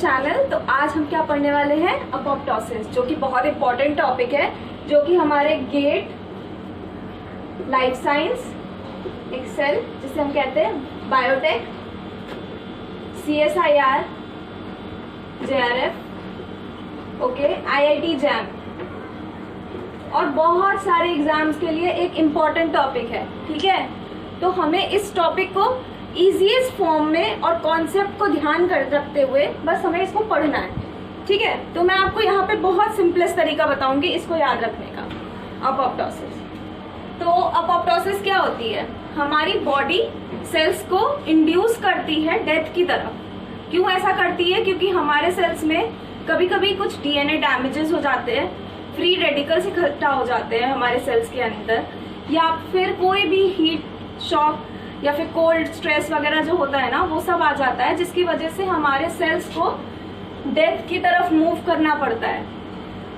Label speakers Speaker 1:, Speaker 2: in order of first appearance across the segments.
Speaker 1: Channel. तो आज हम क्या पढ़ने वाले हैं, अपोप्टोसिस, जो कि बहुत इंपॉर्टेंट टॉपिक है, जो कि हमारे गेट, लाइफ साइंस, एक्सेल जिसे हम कहते हैं, biotech, CSIR, JRF, okay, IIT jam और बहुत सारे एग्जाम्स के लिए एक इम्पॉर्टेंट टॉपिक है। ठीक है, तो हमें इस टॉपिक को इजीएस्ट फॉर्म में और कॉन्सेप्ट को ध्यान कर रखते हुए बस हमें इसको पढ़ना है। ठीक है, तो मैं आपको यहाँ पे बहुत सिंपलेस्ट तरीका बताऊंगी इसको याद रखने का। अपोप्टोसिस, तो अपोप्टोसिस क्या होती है, हमारी बॉडी सेल्स को इंड्यूस करती है डेथ की तरफ। क्यों ऐसा करती है, क्योंकि हमारे सेल्स में कभी कभी कुछ DNA डैमेजेस हो जाते हैं, फ्री रेडिकल्स इकट्ठा हो जाते हैं हमारे सेल्स के अंदर, या फिर कोई भी हीट शॉक या फिर कोल्ड स्ट्रेस वगैरह जो होता है ना, वो सब आ जाता है, जिसकी वजह से हमारे सेल्स को डेथ की तरफ मूव करना पड़ता है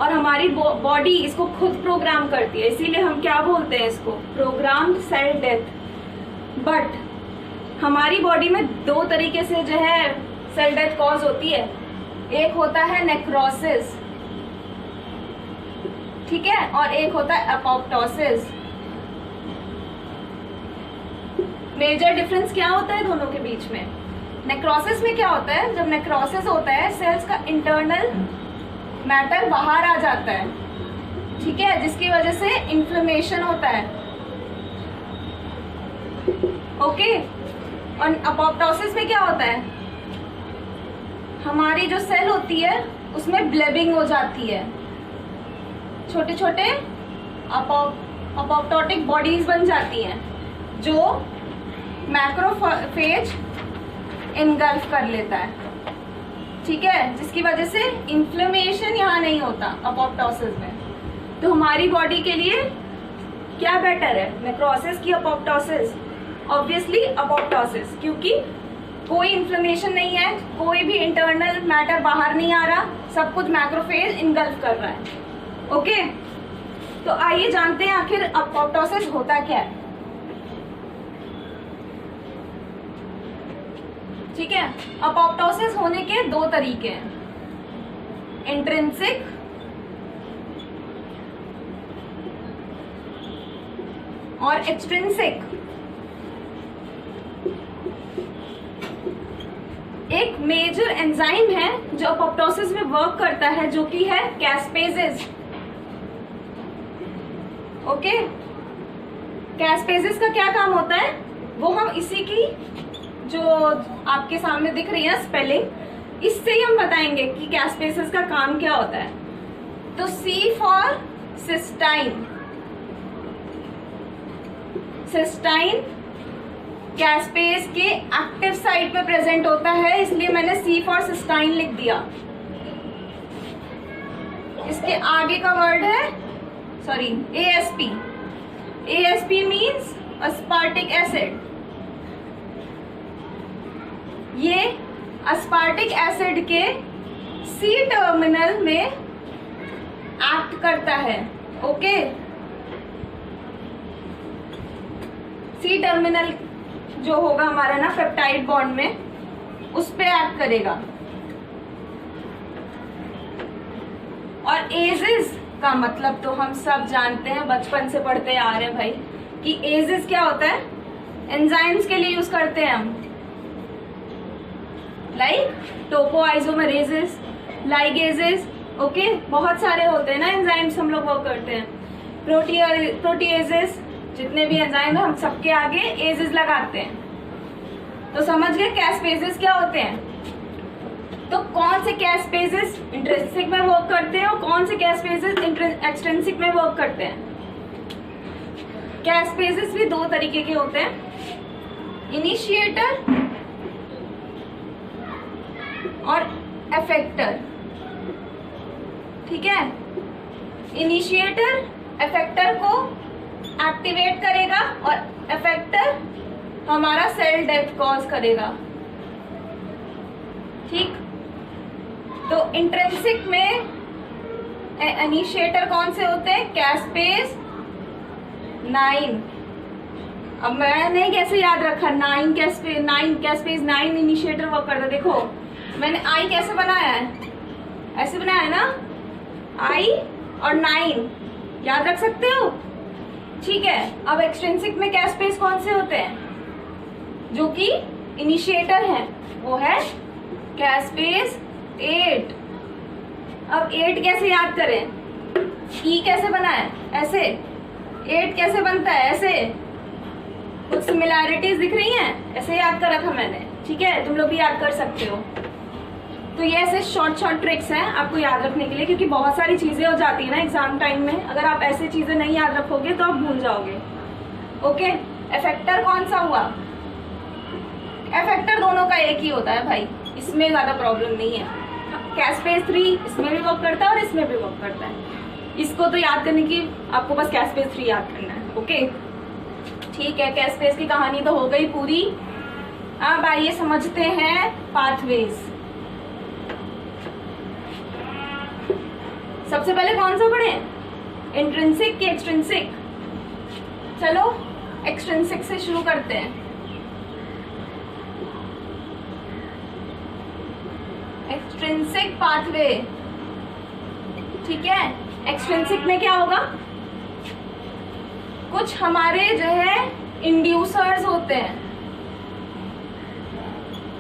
Speaker 1: और हमारी बॉडी इसको खुद प्रोग्राम करती है। इसीलिए हम क्या बोलते हैं इसको, प्रोग्राम्ड सेल डेथ। बट हमारी बॉडी में दो तरीके से जो है सेल डेथ कॉज होती है। एक होता है नेक्रोसिस, ठीक है, और एक होता है अपोप्टोसिस। मेजर डिफरेंस क्या होता है दोनों के बीच में? नेक्रोसिस में क्या होता है, जब नेक्रोसिस होता है सेल्स का इंटरनल मैटर बाहर आ जाता है, ठीक है, जिसकी वजह से इन्फ्लेमेशन होता है। ओके, और अपोप्टोसिस में क्या होता है, हमारी जो सेल होती है उसमें ब्लेबिंग हो जाती है, छोटे छोटे अपोप्टोटिक बॉडीज बन जाती हैं जो मैक्रोफेज इनगल्फ कर लेता है। ठीक है, जिसकी वजह से इन्फ्लेमेशन यहाँ नहीं होता अपोप्टोसिस में। तो हमारी बॉडी के लिए क्या बेटर है, नेक्रोसिस की अपोप्टोसिस? ऑब्वियसली अपोप्टोसिस, क्योंकि कोई इन्फ्लेमेशन नहीं है, कोई भी इंटरनल मैटर बाहर नहीं आ रहा, सब कुछ मैक्रोफेज इनगल्फ कर रहा है। ओके, तो आइए जानते हैं आखिर अपोप्टोसिस होता क्या है। ठीक है, अपोप्टोसिस होने के दो तरीके हैं, इंट्रिंसिक और एक्सट्रिंसिक। एक मेजर एंजाइम है जो अपोप्टोसिस में वर्क करता है, जो कि है कैस्पेजेस। ओके, कैस्पेजेस का क्या काम होता है, वो हम इसी की जो आपके सामने दिख रही है स्पेलिंग, इससे ही हम बताएंगे कि कैस्पेजेस का काम क्या होता है। तो C for cysteine, cysteine caspase के एक्टिव साइट पे प्रेजेंट होता है, इसलिए मैंने C फॉर सिस्टाइन लिख दिया। इसके आगे का वर्ड है ASP। ASP means aspartic acid. ये अस्पार्टिक एसिड के C टर्मिनल में एक्ट करता है। ओके, C टर्मिनल जो होगा हमारा ना पेप्टाइड बॉन्ड में, उस पे एक्ट करेगा। और एजिस का मतलब तो हम सब जानते हैं, बचपन से पढ़ते आ रहे हैं भाई, कि एजिस क्या होता है, एंजाइम्स के लिए यूज करते हैं हम, लाइक टोपोआइसोमरेजेस, लाइगेजेस। ओके, बहुत सारे होते हैं ना एंजाइम्स हम लोग वर्क करते हैं, प्रोटीएजेस, जितने भी एंजाइम है हम सबके आगे एजेस लगाते हैं। तो समझ गए कैस्पेजेस क्या होते हैं। तो कौन से कैस्पेजेस इंट्रिंसिक में वर्क करते हैं और कौन से कैस्पेजेस एक्सट्रिंसिक में वर्क करते हैं। कैस्पेजेस भी दो तरीके के होते हैं, इनिशिएटर और इफेक्टर। ठीक है, इनिशिएटर इफेक्टर को एक्टिवेट करेगा और इफेक्टर हमारा सेल डेथ कॉज करेगा। ठीक, तो इंट्रिंसिक में इनिशिएटर कौन से होते हैं, कैस्पेज 9। अब मैंने कैसे याद रखा, 9 कैस्पेज 9 इनिशिएटर वर्क करता। देखो मैंने आई कैसे बनाया है, ऐसे बनाया है ना, आई और 9 याद रख सकते हो, ठीक है। अब एक्सट्रिंसिक में क्या स्पेस कौन से होते हैं, जो कि इनिशिएटर है, वो है क्या स्पेस 8। अब 8 कैसे याद करें, ई कैसे बना है, ऐसे, 8 कैसे बनता है, ऐसे, कुछ सिमिलैरिटीज दिख रही हैं, ऐसे याद कर रखा मैंने, ठीक है, तुम लोग भी याद कर सकते हो। तो ये ऐसे शॉर्ट ट्रिक्स हैं आपको याद रखने के लिए, क्योंकि बहुत सारी चीजें हो जाती है ना एग्जाम टाइम में, अगर आप ऐसे चीजें नहीं याद रखोगे तो आप भूल जाओगे। ओके, इफेक्टर कौन सा हुआ, इफेक्टर दोनों का एक ही होता है भाई, इसमें ज्यादा प्रॉब्लम नहीं है। कैस्पेस 3 इसमें भी वर्क करता है और इसमें भी वर्क करता है, इसको तो याद करने की आपको बस कैस्पेस 3 याद करना है। ओके ठीक है, कैस्पेस की कहानी तो हो गई पूरी। अब आइए समझते हैं पाथवेज। सबसे पहले कौन सा पढ़े, इंट्रिंसिक की एक्सट्रिंसिक। चलो एक्सट्रिंसिक से शुरू करते हैं। एक्सट्रिंसिक पाथवे, ठीक है। एक्सट्रिंसिक में क्या होगा, कुछ हमारे जो है इंड्यूसर्स होते हैं।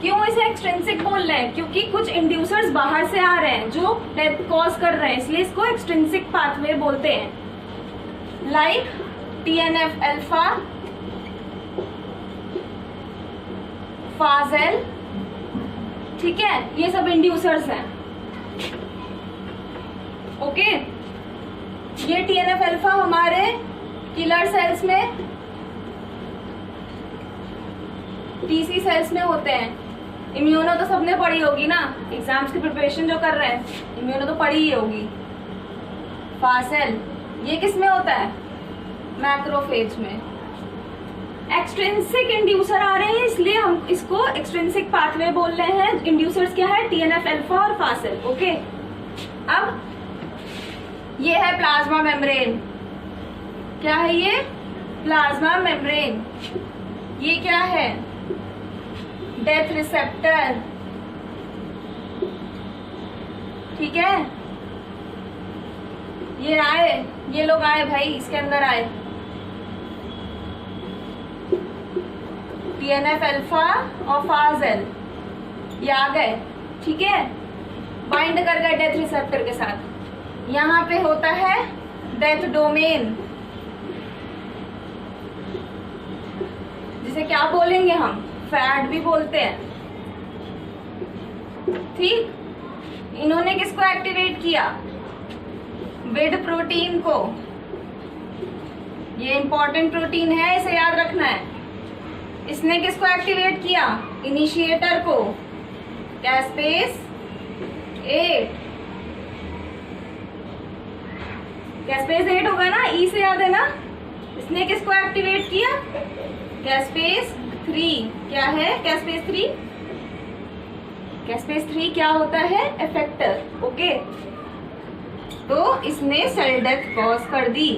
Speaker 1: क्यों इसे एक्सट्रिंसिक बोल रहे हैं, क्योंकि कुछ इंड्यूसर्स बाहर से आ रहे हैं जो डेथ कॉज कर रहे हैं, इसलिए इसको एक्सट्रिंसिक पाथवे बोलते हैं। लाइक TNF अल्फा, फाजेल, ठीक है, ये सब इंड्यूसर्स हैं। ओके, ये TNF अल्फा हमारे किलर सेल्स में, TC सेल्स में होते हैं। इम्यूनो तो सबने पढ़ी होगी ना, एग्जाम्स की प्रिपरेशन जो कर रहे हैं, इम्यूनो तो पढ़ी ही होगी। फासेल ये किस में होता है, मैक्रोफेज में। एक्सट्रिंसिक इंड्यूसर आ रहे हैं, इसलिए हम इसको एक्सट्रिंसिक पाथवे बोल रहे हैं। इंड्यूसर्स क्या है, TNF अल्फा और फासेल। ओके, अब ये है प्लाज्मा मेम्ब्रेन। क्या है ये, प्लाज्मा मेम्ब्रेन। ये क्या है, डेथ रिसेप्टर, ठीक है। ये लोग आए भाई, इसके अंदर आए, TNF अल्फा और फाजेल, ये आ गए, ठीक है, बाइंड कर गए डेथ रिसेप्टर के साथ। यहाँ पे होता है डेथ डोमेन, जिसे क्या बोलेंगे हम, फैट भी बोलते हैं, ठीक। इन्होंने किसको एक्टिवेट किया, विड प्रोटीन को। ये इंपॉर्टेंट प्रोटीन है, इसे याद रखना है। इसने किसको एक्टिवेट किया, इनिशिएटर को, कैस्पेस 8। कैस्पेस 8 होगा ना, ई से याद है ना। इसने किसको एक्टिवेट किया, कैस्पेस 3। क्या है कैस्पेस 3, कैस्पेस 3 क्या होता है, इफेक्टर। ओके, तो इसने सेल डेथ कॉज कर दी,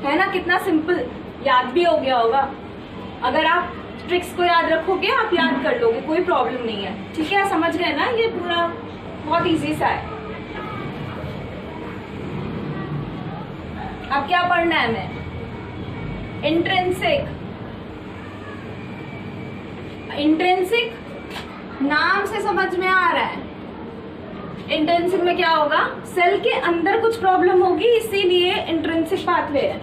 Speaker 1: है ना, कितना सिंपल, याद भी हो गया होगा। अगर आप ट्रिक्स को याद रखोगे आप याद कर लोगे, कोई प्रॉब्लम नहीं है, ठीक है। समझ गए ना, ये पूरा बहुत इजी सा है। अब क्या पढ़ना है हमें, इंट्रिंसिक। इंट्रिंसिक नाम से समझ में आ रहा है, इंट्रिंसिक में क्या होगा, सेल के अंदर कुछ प्रॉब्लम होगी, इसीलिए इंट्रिंसिक पाथवे है।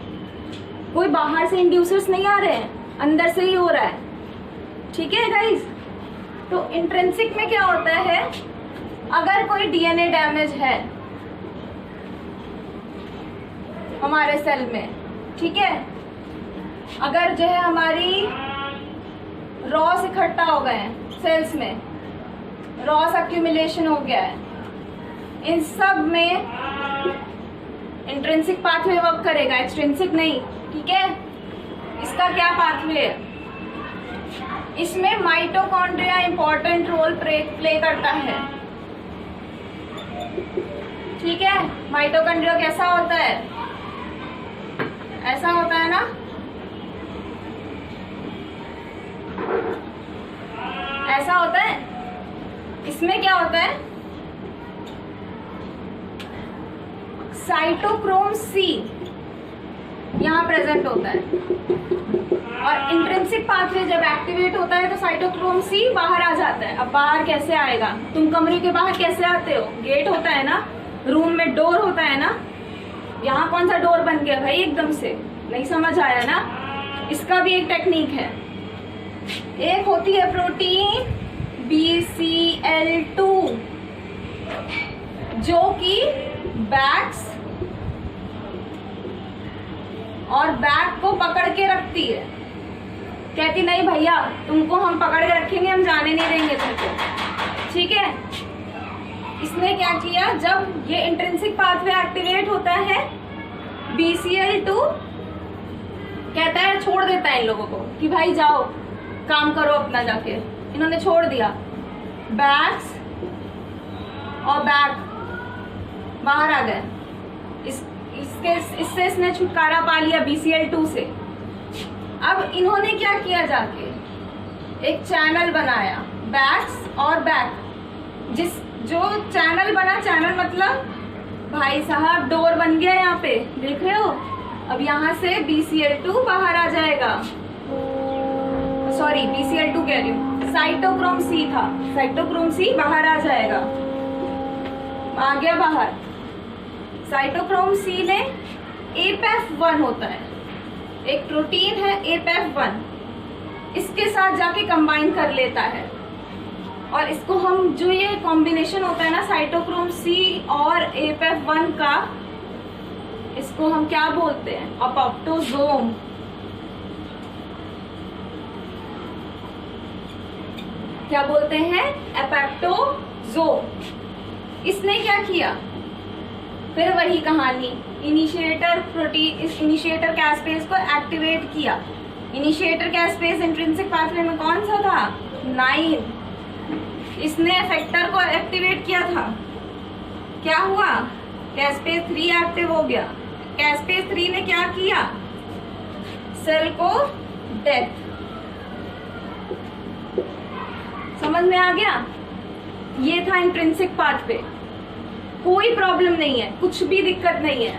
Speaker 1: कोई बाहर से इंड्यूसर्स नहीं आ रहे हैं, अंदर से ही हो रहा है, ठीक है गाइस। तो इंट्रिंसिक में क्या होता है, अगर कोई DNA डैमेज है हमारे सेल में, ठीक है, अगर जो है हमारी रॉस इकट्ठा हो गए हैं सेल्स में, रॉस एक्यूमुलेशन हो गया है, इन सब में इंट्रिंसिक पाथवे वर्क करेगा, एक्सट्रिंसिक नहीं, ठीक है। इसका क्या पाथवे है, इसमें माइटोकॉन्ड्रिया इंपॉर्टेंट रोल प्ले करता है, ठीक है। माइटोकॉन्ड्रिया कैसा होता है, ऐसा होता है ना, ऐसा होता है, इसमें क्या होता है, साइटोक्रोम सी यहाँ प्रेजेंट होता है, और इंट्रिंसिक पाथवे जब एक्टिवेट होता है तो साइटोक्रोम सी बाहर आ जाता है। अब बाहर कैसे आएगा, तुम कमरे के बाहर कैसे आते हो, गेट होता है ना, रूम में डोर होता है ना, यहाँ कौन सा डोर बन गया भाई एकदम से, नहीं समझ आया ना। इसका भी एक टेक्निक है, एक होती है प्रोटीन BCL2 जो कि बैग्स और बैग को पकड़ के रखती है, कहती नहीं भैया तुमको हम पकड़ के रखेंगे, हम जाने नहीं देंगे तुमको, ठीक है। इसने क्या किया, जब ये इंट्रिंसिक पाथवे एक्टिवेट होता है BCL2 कहता है, छोड़ देता है इन लोगों को कि भाई जाओ काम करो अपना जाके, इन्होंने छोड़ दिया, बैग्स और बैग बाहर आ गए, इससे इसने छुटकारा पा लिया BCL2 से। अब इन्होंने क्या किया, जाके एक चैनल बनाया बैग्स और बैग, जो चैनल बना, चैनल मतलब भाई साहब डोर बन गया यहाँ पे, देख रहे हो। अब यहाँ से BCL2 बाहर आ जाएगा, सॉरी BCL2 कह रही हूँ, साइटोक्रोम सी था, साइटोक्रोम सी बाहर आ जाएगा, आ गया बाहर। साइटोक्रोम सी ने APEF1 होता है, एक प्रोटीन है APEF1, इसके साथ जाके कंबाइन कर लेता है, और इसको हम, जो ये कॉम्बिनेशन होता है ना साइटोक्रोम सी और APEF1 का, इसको हम क्या बोलते हैं, अपोप्टोसोम। क्या बोलते हैं, अपोप्टोसोम। इसने क्या किया, फिर वही कहानी, इनिशिएटर प्रोटीन, इस इनिशिएटर कैस्पेस को एक्टिवेट किया। इनिशिएटर कैस्पेस इंट्रिंसिक पाथवे में कौन सा था, 9। इसने इफेक्टर को एक्टिवेट किया था, क्या हुआ, कैस्पेस 3 एक्टिव हो गया। कैस्पेस 3 ने क्या किया, सेल को डेथ। समझ में आ गया, ये था इंट्रिंसिक पाथवे। कोई प्रॉब्लम नहीं है, कुछ भी दिक्कत नहीं है,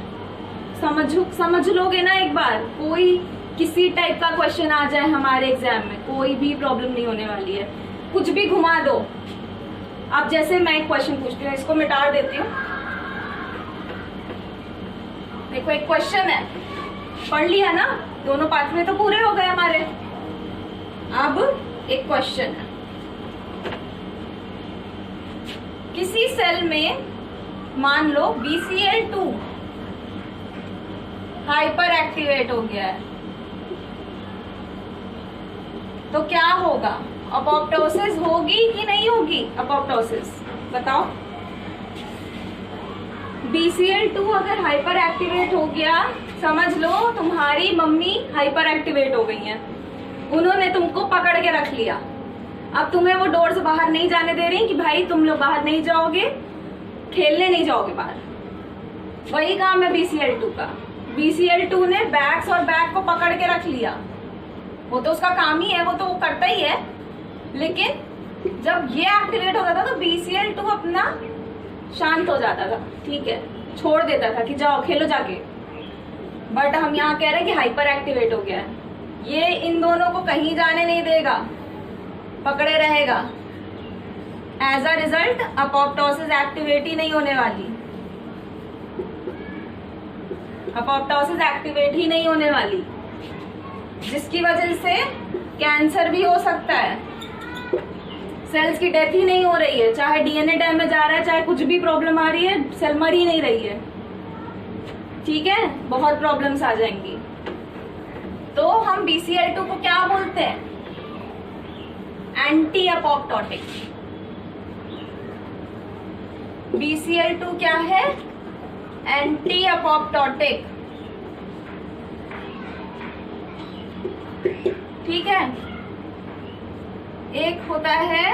Speaker 1: समझ लोगे ना एक बार, कोई किसी टाइप का क्वेश्चन आ जाए हमारे एग्जाम में, कोई भी प्रॉब्लम नहीं होने वाली है, कुछ भी घुमा दो। अब जैसे मैं एक क्वेश्चन पूछती हूँ, इसको मिटा देती हूँ। देखो एक क्वेश्चन है, पढ़ लिया ना, दोनों पाथवे तो पूरे हो गए हमारे। अब एक क्वेश्चन है, किसी सेल में मान लो BCL2 हाइपर एक्टिवेट हो गया है, तो क्या होगा, अपोप्टोसिस होगी कि नहीं होगी, अपोप्टोसिस बताओ। BCL2 अगर हाइपर एक्टिवेट हो गया, समझ लो तुम्हारी मम्मी हाइपर एक्टिवेट हो गई हैं, उन्होंने तुमको पकड़ के रख लिया। अब तुम्हें वो डोर से बाहर नहीं जाने दे रही कि भाई तुम लोग बाहर नहीं जाओगे, खेलने नहीं जाओगे बाहर। वही काम है BCL2 का। BCL2 ने बैग्स और बैग को पकड़ के रख लिया, वो तो उसका काम ही है, वो तो वो करता ही है। लेकिन जब ये एक्टिवेट होता था तो BCL2 अपना शांत हो जाता था, ठीक है, छोड़ देता था कि जाओ खेलो जाके। बट हम यहाँ कह रहे हैं कि हाइपर एक्टिवेट हो गया है, ये इन दोनों को कहीं जाने नहीं देगा, पकड़े रहेगा। As a result apoptosis activate ही नहीं होने वाली, अपोप्टोसिस एक्टिवेट ही नहीं होने वाली, जिसकी वजह से कैंसर भी हो सकता है, सेल्स की डेथ ही नहीं हो रही है, चाहे DNA डैमेज आ रहा है, चाहे कुछ भी प्रॉब्लम आ रही है, सेल मर ही नहीं रही है, ठीक है, बहुत प्रॉब्लम्स आ जाएंगी। तो हम BCL2 को क्या बोलते हैं, एंटी अपोप्टोटिक। BCL2 क्या है, एंटी अपोप्टोटिक, ठीक है। एक होता है,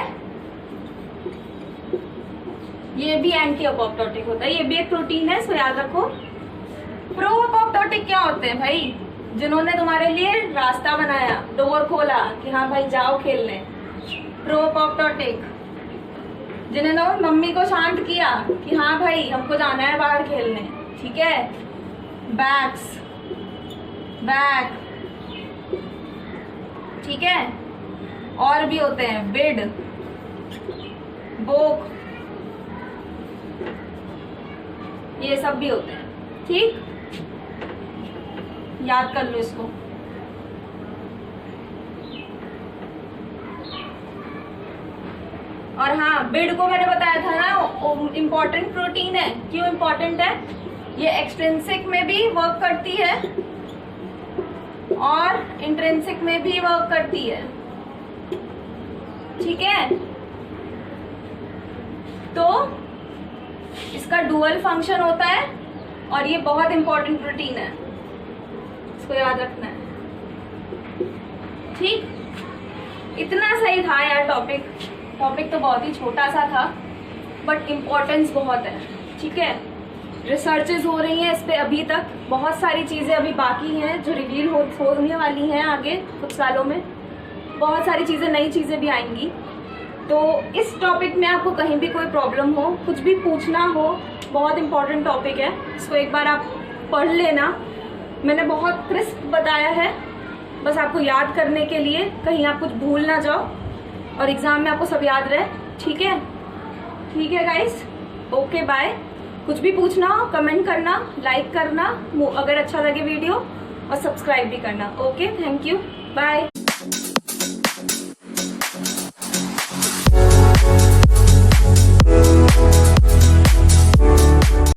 Speaker 1: ये भी एंटी अपोप्टोटिक होता है, ये भी एक प्रोटीन है, इसको याद रखो। प्रो अपोप्टोटिक क्या होते हैं भाई, जिन्होंने तुम्हारे लिए रास्ता बनाया, डोर खोला कि हाँ भाई जाओ खेलने, प्रो अपोप्टोटिक। जिन्होंने मम्मी को शांत किया कि हाँ भाई हमको जाना है बाहर खेलने, ठीक है। बैक्स, बैक, ठीक है। और भी होते हैं बिड, बोक, ये सब भी होते हैं, ठीक। याद कर लो इसको। और हाँ, बिड को मैंने बताया था ना इम्पोर्टेंट प्रोटीन है। क्यों इम्पोर्टेंट है? ये एक्सट्रिंसिक में भी वर्क करती है और इंट्रिंसिक में भी वर्क करती है, ठीक है। तो इसका डुअल फंक्शन होता है और ये बहुत इंपॉर्टेंट प्रोटीन है, इसको याद रखना है, ठीक। इतना सही था यार टॉपिक तो बहुत ही छोटा सा था बट इम्पोर्टेंस बहुत है, ठीक है। रिसर्चेज हो रही हैं इस पे, अभी तक बहुत सारी चीज़ें अभी बाकी हैं जो रिवील होने वाली हैं आगे कुछ सालों में। बहुत सारी चीज़ें, नई चीज़ें भी आएंगी। तो इस टॉपिक में आपको कहीं भी कोई प्रॉब्लम हो, कुछ भी पूछना हो, बहुत इंपॉर्टेंट टॉपिक है, इसको एक बार आप पढ़ लेना। मैंने बहुत क्रिस्प बताया है, बस आपको याद करने के लिए, कहीं आप कुछ भूल ना जाओ और एग्जाम में आपको सब याद रहे, ठीक है। ठीक है गाइस, ओके बाय। कुछ भी पूछना हो कमेंट करना, लाइक करना अगर अच्छा लगे वीडियो, और सब्सक्राइब भी करना। Okay, thank you, bye.